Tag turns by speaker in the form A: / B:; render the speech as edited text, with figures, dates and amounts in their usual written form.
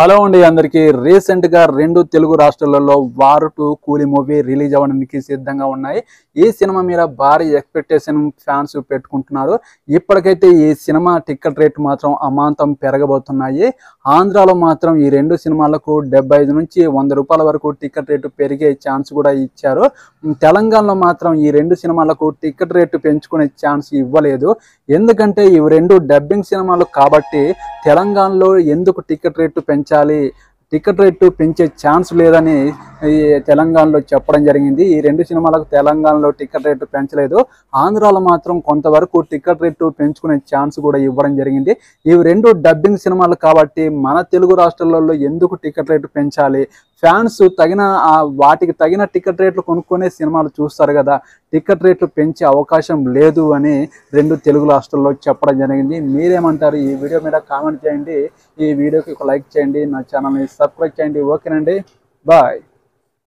A: Hello అండి అందరికి recent గా రెండు తెలుగు రాష్ట్రాలలో వార్ 2 కూలీ మూవీ రిలీజ్ అవ్వడానికి సిద్ధంగా ఉన్నాయి. ఈ సినిమా మీద భారీ ఎక్స్పెక్టేషన్ ఫ్యాన్స్ పెట్టుకుంటున్నారు. ఇప్పటికైతే ఈ సినిమా టికెట్ రేట్ మాత్రం అమాంతం పెరగబోతున్నాయి. ఆంధ్రాలో మాత్రం ఈ రెండు సినిమాలకు 75 నుంచి 100 రూపాయల వరకు టికెట్ రేటు పెరిగే ఛాన్స్ కూడా ఇచ్చారు. తెలంగాణలో మాత్రం ఈ రెండు సినిమాలకు టికెట్ రేటు పెంచుకునే ఛాన్స్ ఇవ్వలేదు. ఎందుకంటే ఇవి రెండు డబ్బింగ్ సినిమాలు కాబట్టి తెలంగాణలో ఎందుకు టికెట్ రేటు పెంచాలి, టికెట్ రేటు పెంచే ఛాన్స్ లేదని ఈ తెలంగాణలో చెప్పడం జరిగింది. ఈ రెండు సినిమాలకు తెలంగాణలో టికెట్ రేటు పెంచలేదు. ఆంధ్రాలో మాత్రం కొంతవరకు టికెట్ రేటు పెంచుకునే ఛాన్స్ కూడా ఇవ్వడం జరిగింది. ఇవి రెండు డబ్బింగ్ సినిమాలు కాబట్టి మన తెలుగు రాష్ట్రాలలో ఎందుకు టికెట్ రేటు పెంచాలి, ఫ్యాన్స్ వాటికి తగిన టికెట్ రేట్లు కొనుక్కునే సినిమాలు చూస్తారు కదా, టికెట్ రేట్లు పెంచే అవకాశం లేదు అని రెండు తెలుగు రాష్ట్రాల్లో చెప్పడం జరిగింది. మీరేమంటారు? ఈ వీడియో మీద కామెంట్ చేయండి, ఈ వీడియోకి ఒక లైక్ చేయండి, నా ఛానల్ని సబ్స్క్రైబ్ చేయండి. ఓకేనండి, బాయ్.